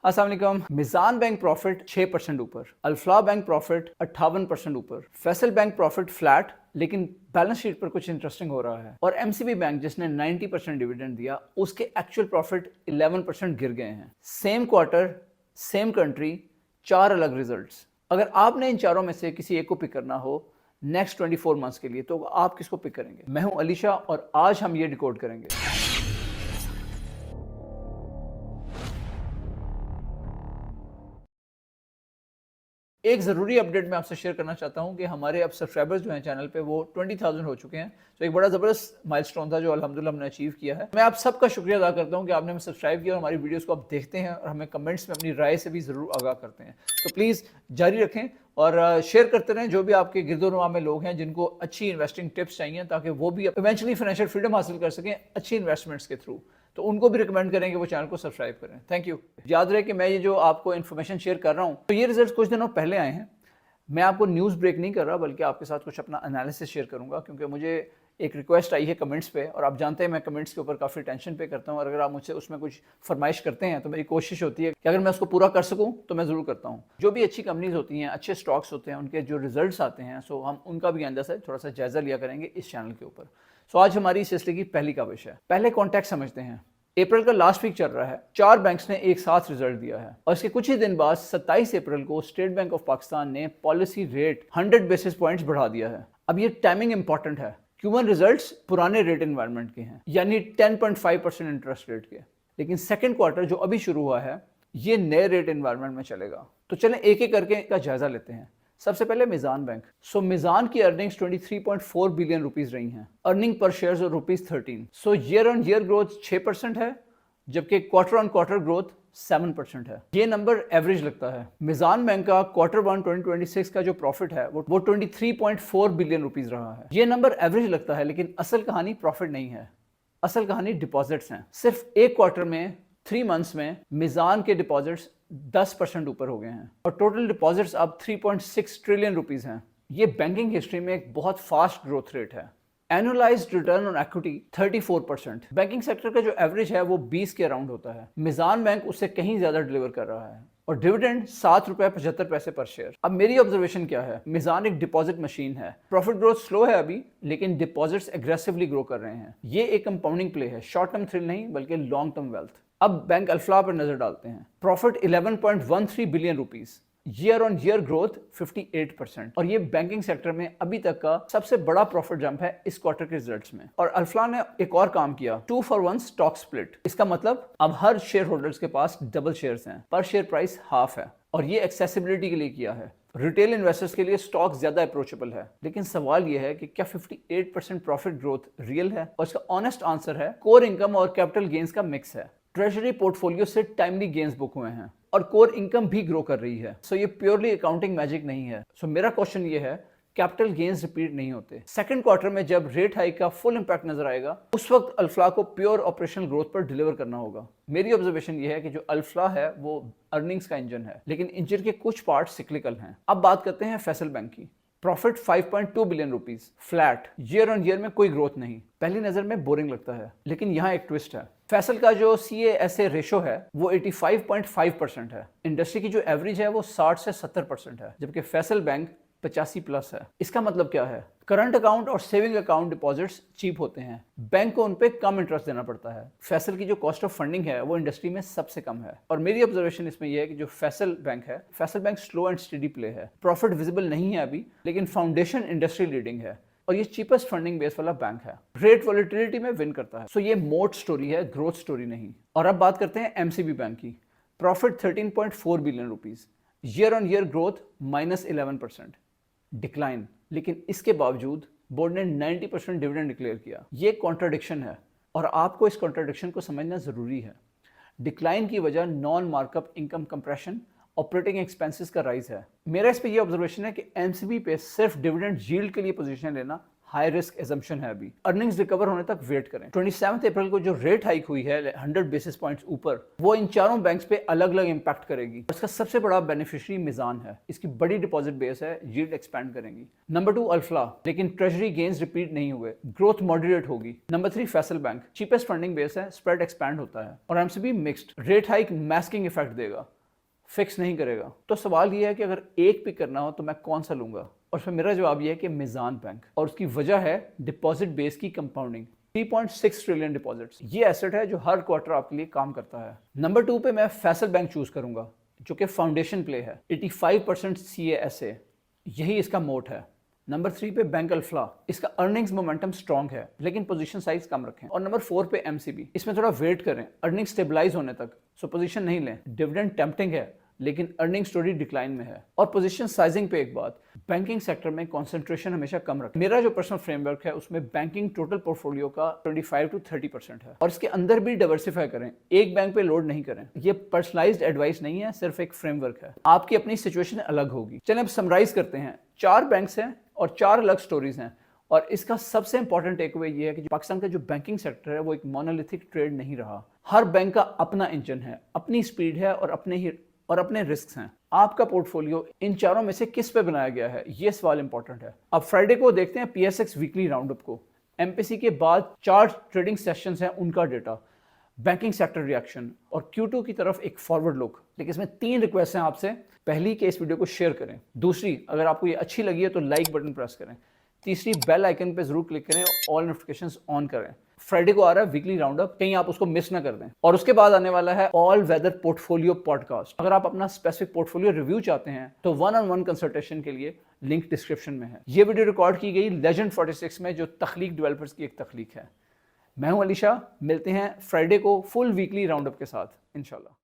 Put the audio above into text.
अस्सलाम वालेकुम। मिजान bank profit 6% ऊपर, अल्फला बैंक प्रॉफिट 58% ऊपर, फैसल बैंक प्रॉफिट फ्लैट लेकिन बैलेंस शीट पर कुछ इंटरेस्टिंग हो रहा है। और एमसीबी बैंक जिसने 90% डिविडेंड दिया उसके एक्चुअल प्रॉफिट 11% गिर गए हैं। सेम क्वार्टर, सेम कंट्री, 4 अलग रिजल्ट्स। अगर आपने इन चारों में से किसी एक को पिक करना हो नेक्स्ट 24 मंथ्स के लिए तो आप किसको पिक करेंगे? मैं हूं अलीशा और आज हम ये डिकोड करेंगे। एक ज़रूरी अपडेट मैं आपसे शेयर करना चाहता हूं कि हमारे अब सब्सक्राइबर्स जो हैं चैनल पे वो 20,000 हो चुके हैं। तो एक बड़ा ज़बरदस्त माइलस्टोन था जो अल्हम्दुलिल्लाह हमने अचीव किया है। मैं आप सबका शुक्रिया अदा करता हूं कि आपने हमें सब्सक्राइब किया और हमारी वीडियोस को आप देखते हैं और हमें कमेंट्स में अपनी राय से भी ज़रूर आगाह करते हैं। तो प्लीज़ जारी रखें और शेयर करते रहें जो भी आपके गिरदोनुमा में लोग हैं जिनको अच्छी इन्वेस्टिंग टिप्स चाहिए ताकि वो भी इवेंचुअली फाइनेंशियल फ्रीडम हासिल कर सकें अच्छी इन्वेस्टमेंट्स के थ्रू। तो उनको भी रिकमेंड करें कि वो चैनल को सब्सक्राइब करें। Thank you. याद रहे कि मैं ये जो आपको इन्फॉर्मेशन शेयर कर रहा हूँ तो ये रिजल्ट कुछ दिनों पहले आए हैं। मैं आपको न्यूज़ ब्रेक नहीं कर रहा बल्कि आपके साथ कुछ अपना एनालिसिस शेयर करूंगा क्योंकि मुझे एक रिक्वेस्ट आई है कमेंट्स पे और आप जानते हैं मैं कमेंट्स के ऊपर काफ़ी टेंशन पे करता हूं और अगर आप मुझसे उसमें कुछ फरमाइश करते हैं तो मेरी कोशिश होती है कि अगर मैं उसको पूरा कर सकूं तो मैं ज़रूर करता हूं। जो भी अच्छी कंपनीज होती हैं, अच्छे स्टॉक्स होते हैं, उनके जो रिजल्ट्स आते हैं सो हम उनका भी आइंदा से थोड़ा सा जायज़ा लिया करेंगे इस चैनल के ऊपर। सो आज हमारी इस सिलसिले की पहली काविश है। पहले कॉन्टेक्स्ट समझते हैं। अप्रैल का लास्ट वीक चल रहा है, 4 बैंक्स ने एक साथ रिजल्ट दिया है और इसके कुछ ही दिन बाद 27 अप्रैल को स्टेट बैंक ऑफ पाकिस्तान ने पॉलिसी रेट 100 बेसिस पॉइंट्स बढ़ा दिया है। अब ये टाइमिंग इंपॉर्टेंट है। Q1 रिजल्ट्स पुराने रेट एनवायरनमेंट के हैं यानी 10.5% इंटरेस्ट रेट के, लेकिन सेकंड क्वार्टर जो अभी शुरू हुआ है ये नए रेट एनवायरनमेंट में चलेगा। तो चलें एक एक करके इसका जायजा लेते हैं। सबसे पहले मिजान बैंक। मिजान की अर्निंग्स 23.4 बिलियन रुपीस रही हैं, earning per share ₹13। Year on year growth 6% है जबकि क्वार्टर ऑन क्वार्टर ग्रोथ 7% है। ये नंबर एवरेज लगता है। मिजान बैंक का Q1 2026 का जो प्रॉफिट है वो 23.4 बिलियन रुपीस रहा है। ये नंबर एवरेज लगता है लेकिन असल कहानी प्रॉफिट नहीं है, असल कहानी डिपॉजिट्स हैं। सिर्फ एक क्वार्टर में 3 मंथ्स में मिजान के डिपॉजिट्स 10% ऊपर हो गए हैं और टोटल डिपॉजिट्स अब 3.6 ट्रिलियन रुपीस हैं। ये बैंकिंग हिस्ट्री में एक बहुत फास्ट ग्रोथ रेट है। Annualised return on equity 34%। Banking sector का जो एवरेज है वो 20 के अराउंड होता है। मिजान बैंक उससे कहीं ज्यादा डिलीवर कर रहा है और डिविडेंड ₹7.75 पर शेयर। अब मेरी ऑब्जर्वेशन क्या है? मिजान एक डिपॉजिट मशीन है। प्रॉफिट ग्रोथ स्लो है अभी लेकिन डिपॉजिट्स एग्रेसिवली ग्रो कर रहे हैं। ये एक कंपाउंडिंग प्ले है, शॉर्ट टर्म थ्रिल नहीं बल्कि लॉन्ग टर्म वेल्थ। अब बैंक अल्फला पर नजर डालते हैं। Profit 11.13 billion rupees, year on year growth 58% और ये बैंकिंग सेक्टर में अभी तक का सबसे बड़ा प्रॉफिट जंप है इस क्वार्टर के रिजल्ट्स में। और अल्फला ने एक और काम किया, 2 for 1 स्टॉक स्प्लिट। इसका मतलब अब हर शेयर होल्डर्स के पास डबल शेयर्स हैं, पर शेयर प्राइस हाफ है और ये एक्सेसिबिलिटी के लिए किया है। रिटेल इन्वेस्टर्स के लिए स्टॉक ज्यादा अप्रोचेबल है। लेकिन सवाल यह है कि क्या 58% प्रॉफिट ग्रोथ रियल है? और इसका ऑनेस्ट आंसर है कोर इनकम और कैपिटल गेन्स का मिक्स है। ट्रेजरी पोर्टफोलियो से टाइमली गेन्स बुक हुए हैं और कोर इनकम भी ग्रो कर रही है। ये प्योरली अकाउंटिंग मैजिक नहीं है। मेरा क्वेश्चन ये है, कैपिटल गेन्स रिपीट नहीं होते। सेकंड क्वार्टर में जब रेट हाइक का फुल इंपैक्ट नजर आएगा उस वक्त अल्फला को प्योर ऑपरेशनल ग्रोथ पर डिलीवर करना होगा। मेरी ऑब्जर्वेशन ये है कि जो अल्फला है वो अर्निंग्स का इंजन है लेकिन इंजन के कुछ पार्ट सिक्लिकल हैं। अब बात करते हैं फैसल बैंक की। Profit 5.2 billion rupees, flat, year on year में कोई ग्रोथ नहीं। पहली नजर में बोरिंग लगता है लेकिन यहाँ एक ट्विस्ट है। फैसल का जो CA/SA रेशो है वो 85.5% है। इंडस्ट्री की जो एवरेज है वो 60 से 70% है जबकि फैसल बैंक 85+ है। इसका मतलब क्या है? करंट अकाउंट और सेविंग अकाउंट डिपॉजिट्स चीप होते हैं, बैंक को उन पे कम इंटरेस्ट देना पड़ता है। फैसल की जो कॉस्ट ऑफ फंडिंग है वो इंडस्ट्री में सबसे कम है। और मेरी ऑब्जर्वेशन इसमें यह है कि जो Faisal bank slow and steady play है। प्रॉफिट विजिबल नहीं है अभी लेकिन फाउंडेशन इंडस्ट्री लीडिंग है और ये चीपेस्ट फंडिंग बेस वाला बैंक है। रेट वॉलेटिलिटी में विन करता है। ये मोट स्टोरी है, ग्रोथ स्टोरी नहीं। और अब बात करते हैं एमसीबी बैंक की। Profit 13.4 billion rupees, year on year growth -11%, decline. लेकिन इसके बावजूद बोर्ड ने 90% डिविडेंड डिक्लेयर किया। ये कॉन्ट्राडिक्शन है और आपको इस कॉन्ट्राडिक्शन को समझना जरूरी है। डिक्लाइन की वजह non markup income compression, operating expenses का राइज है। मेरा इस पे ये ऑब्जर्वेशन है कि एमसीबी पे सिर्फ डिविडेंड यील्ड के लिए पोजीशन लेना हाई रिस्क एजम्पशन है अभी, अर्निंग्स रिकवर होने तक वेट करें। 27 अप्रैल को जो रेट हाइक हुई है 100 बेसिस पॉइंट्स ऊपर, वो इन चारों बैंक्स पे अलग अलग इंपैक्ट करेगी। इसका सबसे बड़ा बेनिफिशियरी मिजान है, इसकी बड़ी डिपॉजिट बेस है, यील्ड एक्सपैंड करेंगी। नंबर 2 अल्फला, लेकिन ट्रेजरी गेन्स रिपीट नहीं हुए, ग्रोथ मॉडरेट होगी। Number 3 Faysal bank, cheapest funding base है, स्प्रेड एक्सपैंड होता है। और MCB mixed, rate hike masking effect देगा, फिक्स नहीं करेगा। तो सवाल ये है कि अगर एक पिक करना हो तो मैं कौन सा लूंगा, और फिर मेरा जवाब यह है कि मिजान बैंक, और उसकी वजह है डिपॉजिट बेस की कंपाउंडिंग। 3.6 ट्रिलियन डिपॉजिट्स, ये एसेट है जो हर क्वार्टर आपके लिए काम करता है। नंबर 2 पे मैं फैसल बैंक चूज करूंगा, जो कि फाउंडेशन प्ले है, 85% CASA, यही इसका मोट है। नंबर 3 पे बैंक अल्फला, इसका अर्निंग्स मोमेंटम स्ट्रॉन्ग है, लेकिन पोजीशन साइज कम रखें। और नंबर 4 पे एमसीबी, इसमें थोड़ा वेट करें अर्निंग स्टेबलाइज होने तक, सो पोजीशन नहीं लें। डिविडेंड टेम्पटिंग है, लेकिन अर्निंग स्टोरी डिक्लाइन में है। और पोजीशन साइजिंग पे एक बात, बैंकिंग सेक्टर में कंसंट्रेशन हमेशा कम रखें। मेरा जो पर्सनल फ्रेमवर्क है उसमें बैंकिंग टोटल पोर्टफोलियो का 25 to 30% है, और इसके अंदर भी डाइवर्सिफाई करें, एक बैंक पे लोड नहीं करें। ये पर्सनलाइज्ड एडवाइस नहीं है, सिर्फ एक फ्रेमवर्क है, आपकी अपनी सिचुएशन अलग होगी। चलें अब समराइज करते हैं। 4 बैंक्स हैं और 4 अलग स्टोरीज हैं, और इसका सबसे इंपॉर्टेंट टेक अवे ये है कि पाकिस्तान का जो बैंकिंग सेक्टर है वो एक मोनोलिथिक ट्रेड नहीं रहा। हर बैंक का अपना इंजन है, अपनी स्पीड है, और अपने रिस्क हैं। आपका पोर्टफोलियो इन चारों में से किस पे बनाया गया है, ये सवाल इंपॉर्टेंट है। अब फ्राइडे को देखते हैं PSX वीकली राउंडअप को, MPC के बाद 4 ट्रेडिंग सेशंस हैं, उनका डेटा, बैंकिंग सेक्टर रिएक्शन, और Q2 की तरफ एक फॉरवर्ड लुक। लेकिन इसमें 3 रिक्वेस्ट हैं आपसे। पहली कि इस वीडियो को शेयर करें, दूसरी अगर आपको ये अच्छी लगी है तो लाइक बटन प्रेस करें, तीसरी बेल आइकन पे जरूर क्लिक करें, ऑल नोटिफिकेशंस ऑन करें। फ्राइडे को आ रहा है वीकली राउंडअप, कहीं आप उसको मिस ना कर दें। और उसके बाद आने वाला है ऑल वेदर पोर्टफोलियो पॉडकास्ट। अगर आप अपना स्पेसिफिक पोर्टफोलियो रिव्यू चाहते हैं तो 1-on-1 कंसल्टेशन के लिए लिंक डिस्क्रिप्शन में है। ये वीडियो रिकॉर्ड की गई लेजेंड 46 में, जो तख्लीक डेवलपर्स की एक तख्लीक है। मैं हूं अली शाह, मिलते हैं फ्राइडे को फुल वीकली राउंडअप के साथ इंशाल्लाह।